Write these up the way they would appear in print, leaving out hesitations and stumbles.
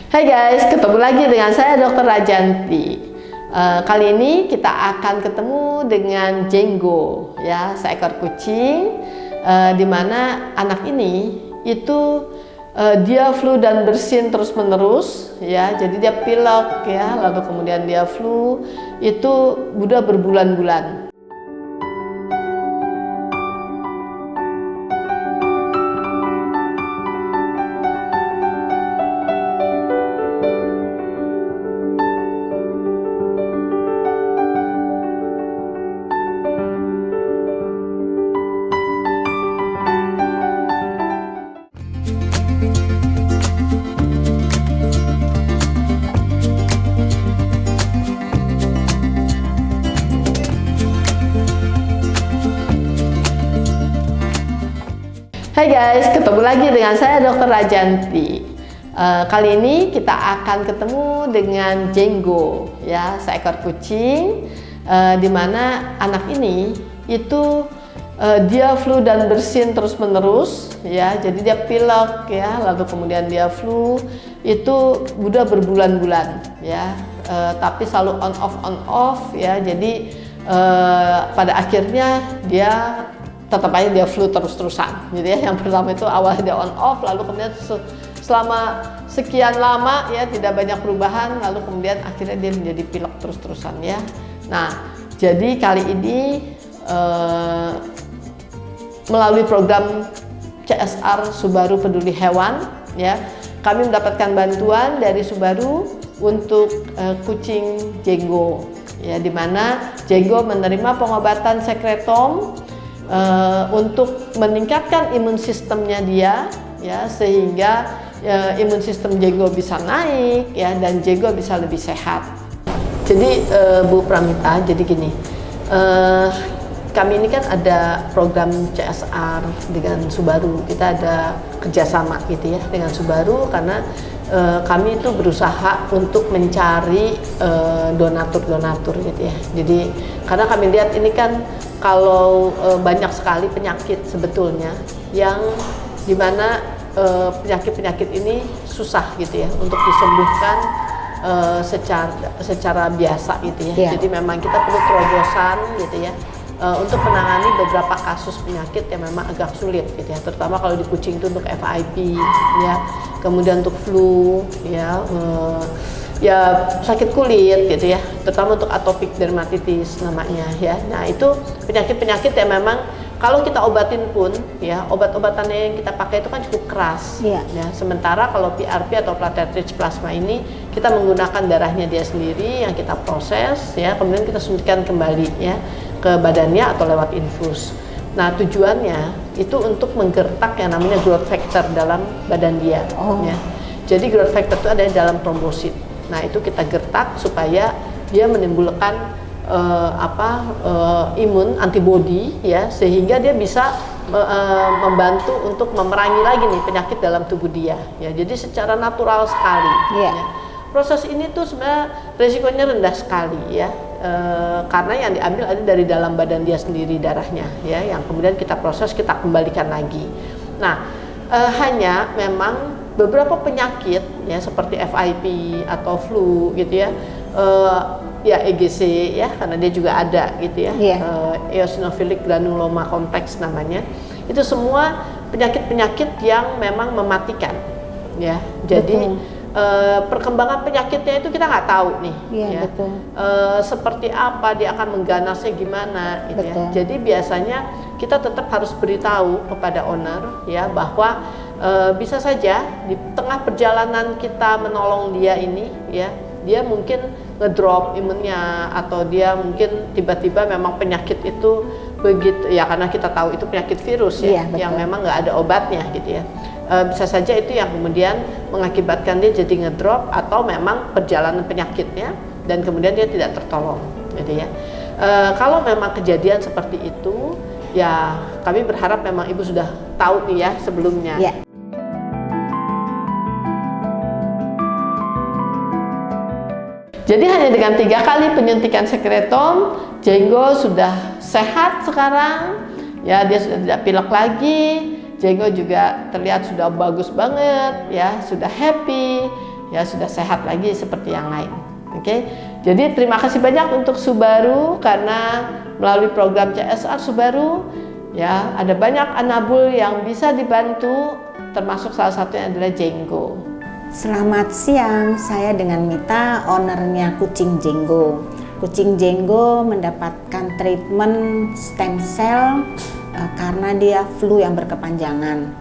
Hai guys, ketemu lagi dengan saya Dr. Rajanti. Kali ini kita akan ketemu dengan Jenggo, ya, seekor kucing, di mana anak ini itu dia flu dan bersin terus menerus, ya. Jadi dia pilek, ya, lalu kemudian dia flu, itu udah berbulan-bulan. Hai guys, ketemu lagi dengan saya Dr. Rajanti. Kali ini kita akan ketemu dengan Jenggo, ya, seekor kucing, di mana anak ini itu dia flu dan bersin terus menerus, ya. Jadi dia pilek, ya, lalu kemudian dia flu, itu udah berbulan-bulan, ya. Tapi selalu on off, ya. Jadi pada akhirnya dia tetap aja dia flu terus-terusan, gitu ya. Yang pertama itu awalnya dia on off, lalu kemudian selama sekian lama, ya, tidak banyak perubahan, lalu kemudian akhirnya dia menjadi pilek terus-terusan, ya. Nah, jadi kali ini melalui program CSR Subaru Peduli Hewan, ya, kami mendapatkan bantuan dari Subaru untuk kucing Jenggo, ya, di mana Jenggo menerima pengobatan sekretom untuk meningkatkan imun sistemnya dia, ya, sehingga imun sistem Jenggo bisa naik, ya, dan Jenggo bisa lebih sehat. Jadi Bu Pramita, jadi gini, kami ini kan ada program CSR dengan Subaru, kita ada kerjasama gitu, ya, dengan Subaru, karena kami itu berusaha untuk mencari donatur gitu, ya. Jadi karena kami lihat ini kan kalau banyak sekali penyakit sebetulnya yang dimana penyakit-penyakit ini susah gitu, ya, untuk disembuhkan secara biasa gitu, ya. Yeah. Jadi memang kita perlu terobosan gitu, ya, untuk menangani beberapa kasus penyakit yang memang agak sulit gitu, ya, terutama kalau di kucing itu untuk FIP, ya, kemudian untuk flu, ya, ya sakit kulit gitu, ya, terutama untuk atopic dermatitis namanya, ya. Nah, itu penyakit-penyakit yang memang kalau kita obatin pun, ya, obat-obatannya yang kita pakai itu kan cukup keras, ya. Sementara kalau PRP atau platelet rich plasma ini kita menggunakan darahnya dia sendiri yang kita proses, ya, kemudian kita suntikan kembali, ya, ke badannya atau lewat infus. Nah, tujuannya itu untuk menggertak yang namanya growth factor dalam badan dia, ya. Jadi growth factor itu ada di dalam trombosit. Nah, itu kita gertak supaya dia menimbulkan imun antibody, ya, sehingga dia bisa membantu untuk memerangi lagi nih penyakit dalam tubuh dia, ya. Jadi secara natural sekali, ya. Proses ini tuh sebenarnya resikonya rendah sekali, ya, karena yang diambil ada dari dalam badan dia sendiri darahnya, ya, yang kemudian kita proses, kita kembalikan lagi. Nah, hanya memang beberapa penyakit, ya, seperti FIP atau flu gitu, ya, ya EGC, ya, karena dia juga ada gitu, ya, eosinophilic granuloma kompleks namanya. Itu semua penyakit-penyakit yang memang mematikan, ya. Jadi perkembangan penyakitnya itu kita nggak tahu nih, ya. Seperti apa dia akan mengganasnya gimana, gitu, ya. Jadi biasanya kita tetap harus beritahu kepada owner, ya, bahwa bisa saja di tengah perjalanan kita menolong dia ini, ya, dia mungkin ngedrop imunnya, atau dia mungkin tiba-tiba memang penyakit itu begitu, ya, karena kita tahu itu penyakit virus, ya, yang memang nggak ada obatnya gitu, ya. Bisa saja itu yang kemudian mengakibatkan dia jadi ngedrop, atau memang perjalanan penyakitnya dan kemudian dia tidak tertolong gitu, ya. Kalau memang kejadian seperti itu, ya, kami berharap memang ibu sudah tahu nih, ya, sebelumnya. Jadi hanya dengan 3 kali penyuntikan sekretom, Jenggo sudah sehat sekarang, ya, dia sudah tidak pilek lagi. Jenggo juga terlihat sudah bagus banget, ya, sudah happy, ya sudah sehat lagi seperti yang lain. Oke, jadi terima kasih banyak untuk Subaru karena melalui program CSR Subaru ya ada banyak anabul yang bisa dibantu, termasuk salah satunya adalah Jenggo. Selamat siang, saya dengan Mita, ownernya Kucing Jenggo. Kucing Jenggo mendapatkan treatment stem cell karena dia flu yang berkepanjangan.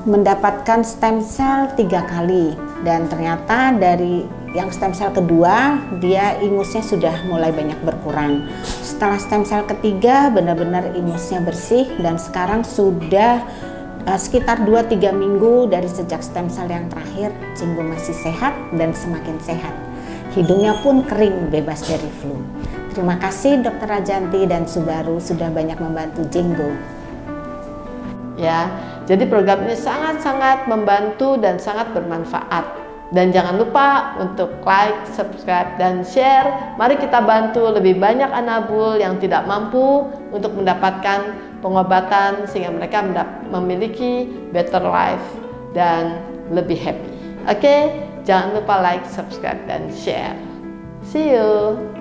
Mendapatkan stem cell 3 kali dan ternyata dari yang stem cell kedua dia ingusnya sudah mulai banyak berkurang. Setelah stem cell ketiga benar-benar ingusnya bersih dan sekarang sudah sekitar 2-3 minggu dari sejak stem cell yang terakhir, Jenggo masih sehat dan semakin sehat. Hidungnya pun kering, bebas dari flu. Terima kasih Dr. Rajanti dan Subaru sudah banyak membantu Jenggo. Ya, jadi program ini sangat-sangat membantu dan sangat bermanfaat. Dan jangan lupa untuk like, subscribe, dan share. Mari kita bantu lebih banyak anabul yang tidak mampu untuk mendapatkan pengobatan sehingga mereka memiliki better life dan lebih happy. Oke, jangan lupa like, subscribe, dan share. See you.